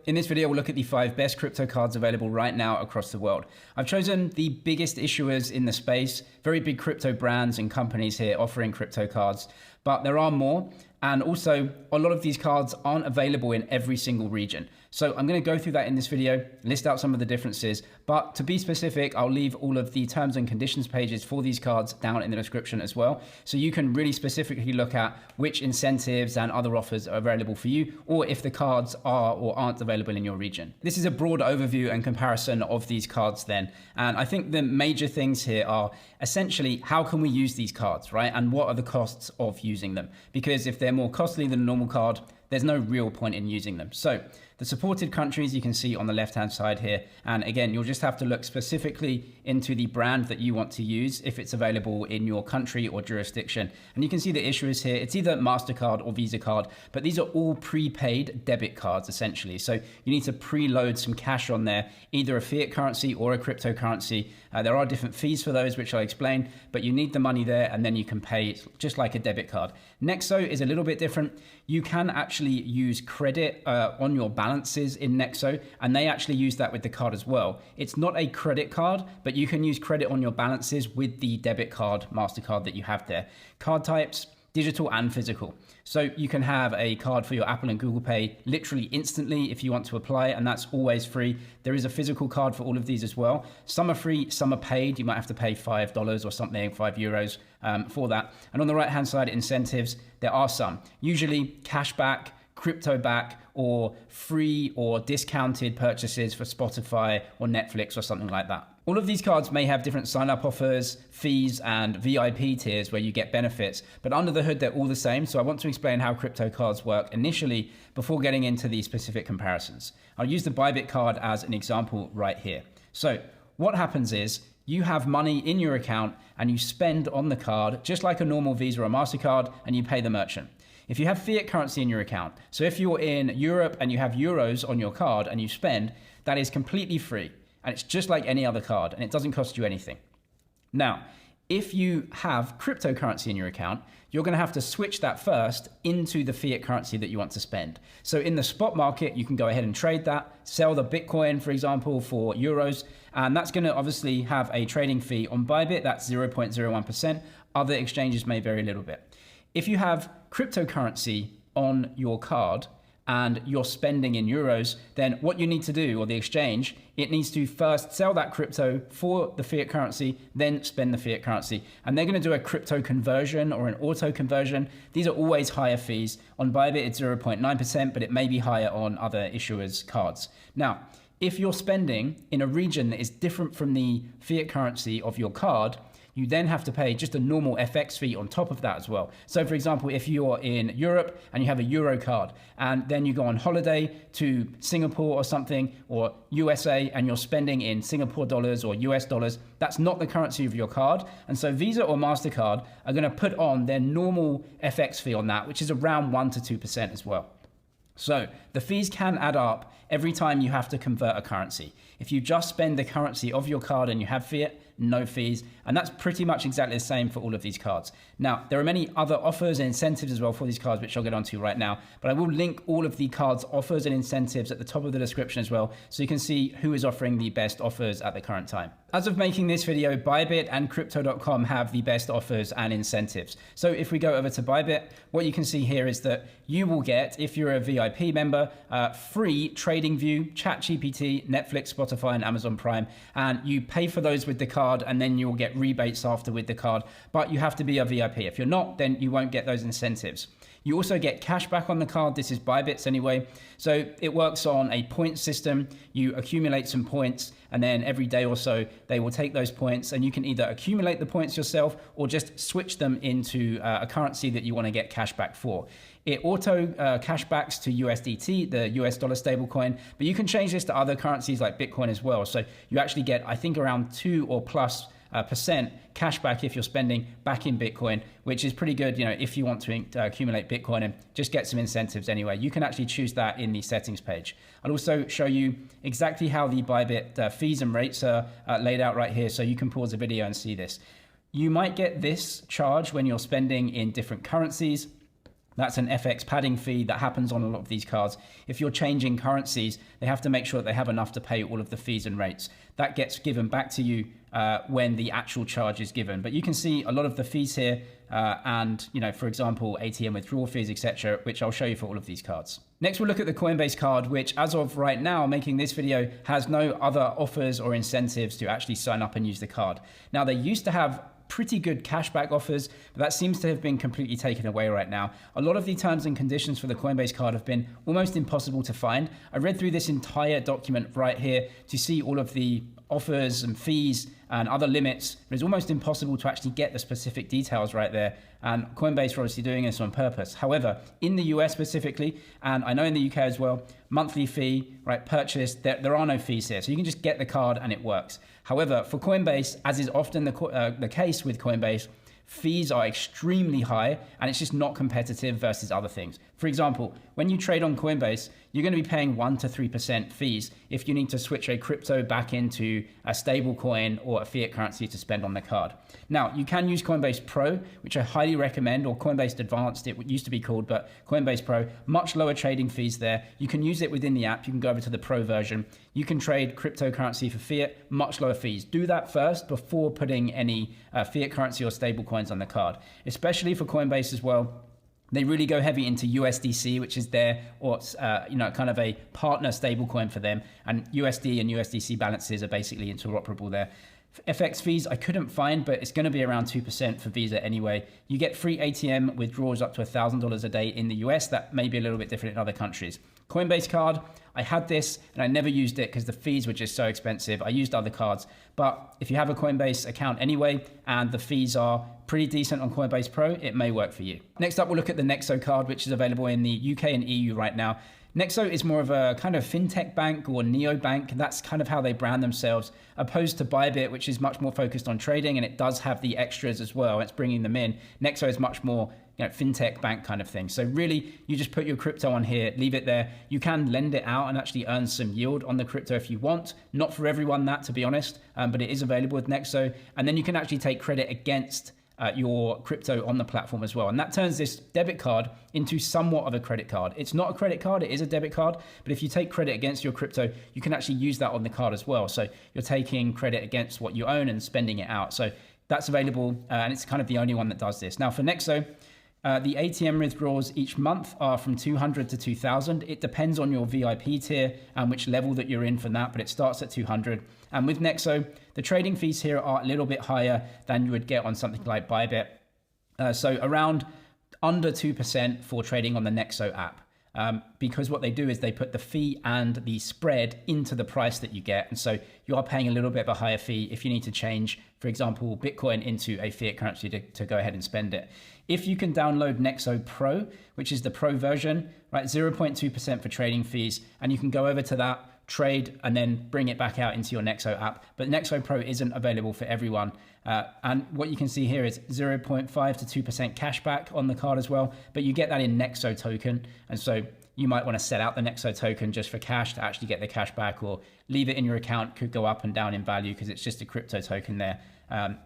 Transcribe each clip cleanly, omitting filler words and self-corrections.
in this video, we'll look at the 5 best crypto cards available right now across the world. I've chosen the biggest issuers in the space, very big crypto brands and companies here offering crypto cards, but there are more. And also, a lot of these cards aren't available in every single region. So I'm going to go through that in this video, list out some of the differences. But to be specific, I'll leave all of the terms and conditions pages for these cards down in the description as well. So you can really specifically look at which incentives and other offers are available for you, or if the cards are or aren't available in your region. This is a broad overview and comparison of these cards then. And I think the major things here are essentially, how can we use these cards, right? And what are the costs of using them? Because if they're more costly than a normal card, there's no real point in using them. So the supported countries you can see on the left-hand side here. And again, you'll just have to look specifically into the brand that you want to use if it's available in your country or jurisdiction. And you can see the issuers here. It's either MasterCard or Visa card, but these are all prepaid debit cards essentially. So you need to preload some cash on there, either a fiat currency or a cryptocurrency. There are different fees for those, which I'll explain, but you need the money there and then you can pay just like a debit card. Nexo is a little bit different. You can actually use credit on your balances in Nexo, and they actually use that with the card as well. It's not a credit card, but you can use credit on your balances with the debit card, MasterCard that you have there. Card types, digital and physical. So you can have a card for your Apple and Google Pay literally instantly if you want to apply, and that's always free. There is a physical card for all of these as well. Some are free, some are paid. You might have to pay $5 or something, €5 for that. And on the right-hand side, incentives, there are some. Usually cashback, crypto back, or free or discounted purchases for Spotify or Netflix or something like that. All of these cards may have different sign-up offers, fees, and VIP tiers where you get benefits, but under the hood, they're all the same. So I want to explain how crypto cards work initially before getting into the specific comparisons. I'll use the Bybit card as an example right here. So what happens is you have money in your account and you spend on the card just like a normal Visa or MasterCard, and you pay the merchant. If you have fiat currency in your account, so if you're in Europe and you have euros on your card and you spend, that is completely free. And it's just like any other card and it doesn't cost you anything. Now, if you have cryptocurrency in your account, you're going to have to switch that first into the fiat currency that you want to spend. So in the spot market, you can go ahead and trade that, sell the Bitcoin, for example, for euros. And that's going to obviously have a trading fee on Bybit. That's 0.01%. Other exchanges may vary a little bit. If you have cryptocurrency on your card and you're spending in euros, then what you need to do, or the exchange, it needs to first sell that crypto for the fiat currency, then spend the fiat currency. And they're going to do a crypto conversion or an auto conversion. These are always higher fees. On Bybit, it's 0.9%, but it may be higher on other issuers' cards. Now, if you're spending in a region that is different from the fiat currency of your card, you then have to pay just a normal FX fee on top of that as well. So for example, if you're in Europe and you have a Euro card and then you go on holiday to Singapore or something, or USA, and you're spending in Singapore dollars or US dollars, that's not the currency of your card. And so Visa or MasterCard are gonna put on their normal FX fee on that, which is around 1 to 2% as well. So the fees can add up every time you have to convert a currency. If you just spend the currency of your card and you have fiat, no fees. And that's pretty much exactly the same for all of these cards. Now, there are many other offers and incentives as well for these cards, which I'll get onto right now. But I will link all of the cards' offers and incentives at the top of the description as well, so you can see who is offering the best offers at the current time. As of making this video, Bybit and Crypto.com have the best offers and incentives. So if we go over to Bybit, what you can see here is that you will get, if you're a VIP member, free TradingView, ChatGPT, Netflix, Spotify, and Amazon Prime. And you pay for those with the card, and then you'll get rebates after with the card. But you have to be a VIP. If you're not, then you won't get those incentives. You also get cash back on the card. This is Bybit's anyway. So it works on a point system. You accumulate some points, and then every day or so, they will take those points, and you can either accumulate the points yourself or just switch them into a currency that you want to get cash back for. It auto cashbacks to USDT, the US dollar stablecoin, but you can change this to other currencies like Bitcoin as well. So you actually get, I think, around 2 or plus percent cashback if you're spending back in Bitcoin, which is pretty good, if you want to accumulate Bitcoin and just get some incentives anyway. You can actually choose that in the settings page. I'll also show you exactly how the Bybit fees and rates are laid out right here, so you can pause the video and see this. You might get this charge when you're spending in different currencies. That's an FX padding fee that happens on a lot of these cards. If you're changing currencies, they have to make sure that they have enough to pay all of the fees and rates. That gets given back to you when the actual charge is given. But you can see a lot of the fees here and, for example, ATM withdrawal fees, etc., which I'll show you for all of these cards. Next, we'll look at the Coinbase card, which as of right now, making this video, has no other offers or incentives to actually sign up and use the card. Now, they used to have pretty good cashback offers, but that seems to have been completely taken away right now. A lot of the terms and conditions for the Coinbase card have been almost impossible to find. I read through this entire document right here to see all of the offers and fees and other limits, but it's almost impossible to actually get the specific details right there. And Coinbase are obviously doing this on purpose. However, in the US specifically, and I know in the UK as well, monthly fee, right, purchase, there are no fees here. So you can just get the card and it works. However, for Coinbase, as is often the case with Coinbase, fees are extremely high and it's just not competitive versus other things. For example, when you trade on Coinbase, you're going to be paying 1% to 3% fees if you need to switch a crypto back into a stable coin or a fiat currency to spend on the card. Now, you can use Coinbase Pro, which I highly recommend, or Coinbase Advanced, it used to be called, but Coinbase Pro, much lower trading fees there. You can use it within the app. You can go over to the Pro version. You can trade cryptocurrency for fiat, much lower fees. Do that first before putting any fiat currency or stable coins on the card, especially for Coinbase as well. They really go heavy into USDC, which is their, kind of a partner stablecoin for them. And USD and USDC balances are basically interoperable there. FX fees I couldn't find, but it's going to be around 2% for Visa anyway. You get free ATM withdrawals up to $1,000 a day in the US. That may be a little bit different in other countries. Coinbase card, I had this and I never used it because the fees were just so expensive. I used other cards, but if you have a Coinbase account anyway and the fees are pretty decent on Coinbase Pro, it may work for you. Next up, we'll look at the Nexo card, which is available in the UK and EU right now. Nexo is more of a kind of fintech bank or neobank. That's kind of how they brand themselves, opposed to Bybit, which is much more focused on trading, and it does have the extras as well. It's bringing them in. Nexo is much more fintech bank kind of thing. So really, you just put your crypto on here, leave it there. You can lend it out and actually earn some yield on the crypto if you want. Not for everyone that, to be honest, but it is available with Nexo. And then you can actually take credit against your crypto on the platform as well. And that turns this debit card into somewhat of a credit card. It's not a credit card, it is a debit card, but if you take credit against your crypto, you can actually use that on the card as well. So you're taking credit against what you own and spending it out. So that's available, and it's kind of the only one that does this. Now for Nexo, the ATM withdrawals each month are from 200 to 2,000. It depends on your VIP tier and which level that you're in for that, but it starts at 200. And with Nexo, the trading fees here are a little bit higher than you would get on something like Bybit. So around under 2% for trading on the Nexo app. Because what they do is they put the fee and the spread into the price that you get. And so you are paying a little bit of a higher fee if you need to change, for example, Bitcoin into a fiat currency to go ahead and spend it. If you can download Nexo Pro, which is the Pro version, right, 0.2% for trading fees, and you can go over to that, trade, and then bring it back out into your Nexo app. But Nexo Pro isn't available for everyone. And what you can see here is 0.5 to 2% cashback on the card as well, but you get that in Nexo token. And so you might want to set out the Nexo token just for cash to actually get the cash back, or leave it in your account. Could go up and down in value because it's just a crypto token there.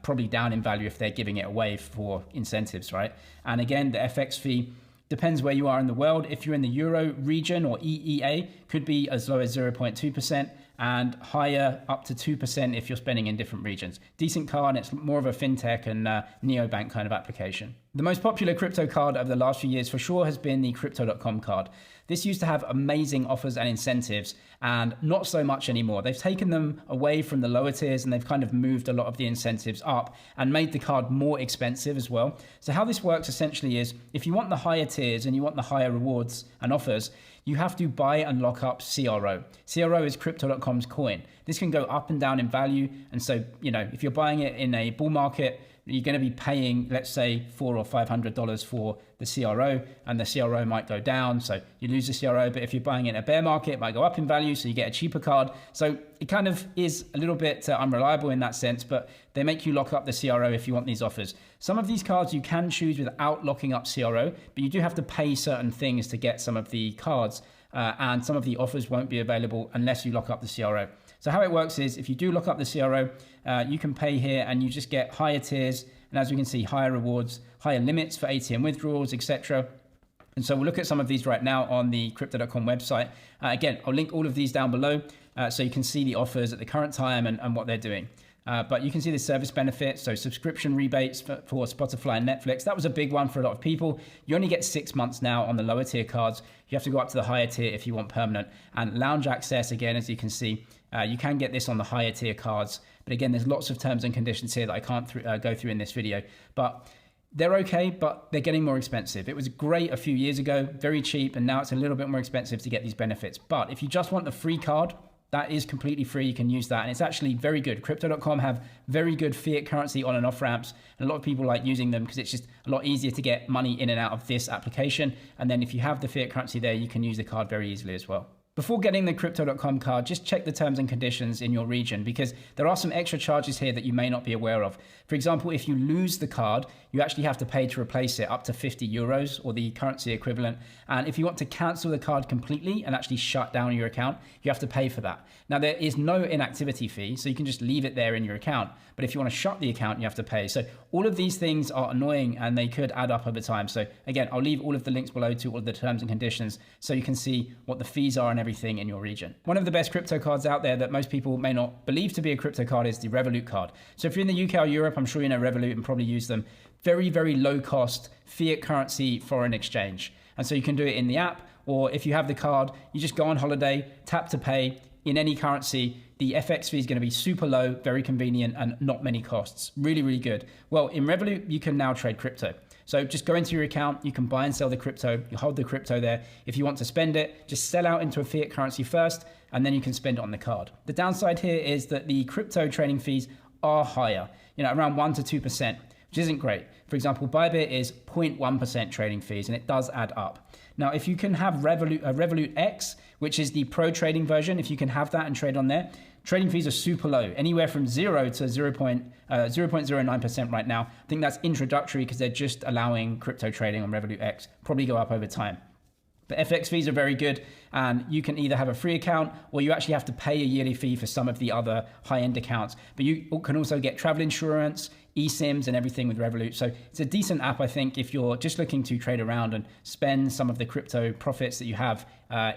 Probably down in value if they're giving it away for incentives, right? And again, the FX fee depends where you are in the world. If you're in the Euro region or EEA, could be as low as 0.2% and higher up to 2% if you're spending in different regions. Decent card, it's more of a fintech and neobank kind of application. The most popular crypto card over the last few years for sure has been the Crypto.com card. This used to have amazing offers and incentives, and not so much anymore. They've taken them away from the lower tiers and they've kind of moved a lot of the incentives up and made the card more expensive as well. So how this works essentially is, if you want the higher tiers and you want the higher rewards and offers, you have to buy and lock up CRO. CRO is Crypto.com's coin. This can go up and down in value. And so, if you're buying it in a bull market, you're going to be paying, let's say, $400 or $500 for the CRO, and the CRO might go down, so you lose the CRO. But if you're buying it in a bear market, it might go up in value, so you get a cheaper card. So it kind of is a little bit unreliable in that sense, but they make you lock up the CRO if you want these offers. Some of these cards you can choose without locking up CRO, but you do have to pay certain things to get some of the cards, and some of the offers won't be available unless you lock up the CRO. So how it works is, if you do lock up the CRO, you can pay here and you just get higher tiers. And as we can see, higher rewards, higher limits for ATM withdrawals, etc. And so we'll look at some of these right now on the crypto.com website. Again, I'll link all of these down below so you can see the offers at the current time and what they're doing. But you can see the service benefits, so subscription rebates for Spotify and Netflix. That was a big one for a lot of people. You only get 6 months now on the lower tier cards. You have to go up to the higher tier if you want permanent. And lounge access, again, as you can see, you can get this on the higher tier cards. But again, there's lots of terms and conditions here that I can't go through in this video. But they're okay, but they're getting more expensive. It was great a few years ago, very cheap, and now it's a little bit more expensive to get these benefits. But if you just want the free card, that is completely free. You can use that, and it's actually very good. Crypto.com have very good fiat currency on and off ramps, and a lot of people like using them because it's just a lot easier to get money in and out of this application. And then if you have the fiat currency there, you can use the card very easily as well. Before getting the Crypto.com card, just check the terms and conditions in your region because there are some extra charges here that you may not be aware of. For example, if you lose the card, you actually have to pay to replace it up to 50 euros or the currency equivalent. And if you want to cancel the card completely and actually shut down your account, you have to pay for that. Now, there is no inactivity fee, so you can just leave it there in your account. But if you want to shut the account, you have to pay. So all of these things are annoying and they could add up over time. So again, I'll leave all of the links below to all of the terms and conditions so you can see what the fees are and everything in your region. One of the best crypto cards out there that most people may not believe to be a crypto card is the Revolut card. So if you're in the UK or Europe, I'm sure you know Revolut and probably use them. Very, very low cost fiat currency foreign exchange. And so you can do it in the app, or if you have the card, you just go on holiday, tap to pay in any currency. The FX fee is going to be super low, very convenient, and not many costs. Really, really good. Well, in Revolut, you can now trade crypto. So just go into your account, you can buy and sell the crypto, you hold the crypto there. If you want to spend it, just sell out into a fiat currency first, and then you can spend it on the card. The downside here is that the crypto trading fees are higher, around 1 to 2%, which isn't great. For example, Bybit is 0.1% trading fees, and it does add up. Now, if you can have Revolut X, which is the pro trading version, if you can have that and trade on there, trading fees are super low, anywhere from 0 to 0.09% right now. I think that's introductory because they're just allowing crypto trading on Revolut X, probably go up over time. But FX fees are very good, and you can either have a free account or you actually have to pay a yearly fee for some of the other high-end accounts. But you can also get travel insurance, eSIMs, and everything with Revolut. So it's a decent app, I think, if you're just looking to trade around and spend some of the crypto profits that you have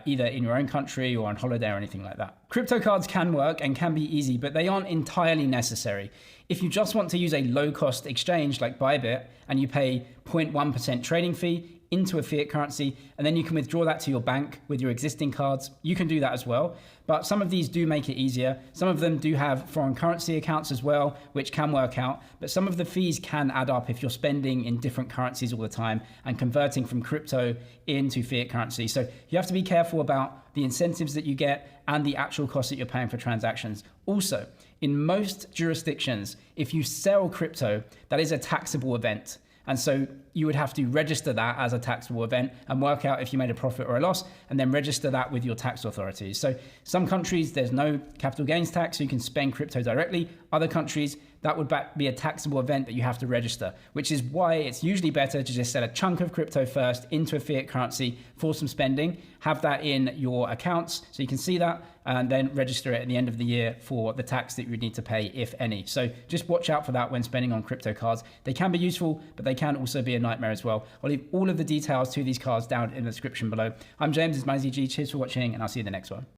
either in your own country or on holiday or anything like that. Crypto cards can work and can be easy, but they aren't entirely necessary. If you just want to use a low-cost exchange like Bybit and you pay 0.1% trading fee into a fiat currency, and then you can withdraw that to your bank with your existing cards, you can do that as well. But some of these do make it easier. Some of them do have foreign currency accounts as well, which can work out. But some of the fees can add up if you're spending in different currencies all the time and converting from crypto into fiat currency. So you have to be careful about the incentives that you get and the actual cost that you're paying for transactions. Also, in most jurisdictions, if you sell crypto, that is a taxable event. And so you would have to register that as a taxable event and work out if you made a profit or a loss, and then register that with your tax authorities. So some countries, there's no capital gains tax, so you can spend crypto directly. Other countries, that would be a taxable event that you have to register, which is why it's usually better to just sell a chunk of crypto first into a fiat currency for some spending, have that in your accounts so you can see that, and then register it at the end of the year for the tax that you would need to pay, if any. So just watch out for that when spending on crypto cards. They can be useful, but they can also be a nightmare as well. I'll leave all of the details to these cards down in the description below. I'm James, it's MyZG. Cheers for watching, and I'll see you in the next one.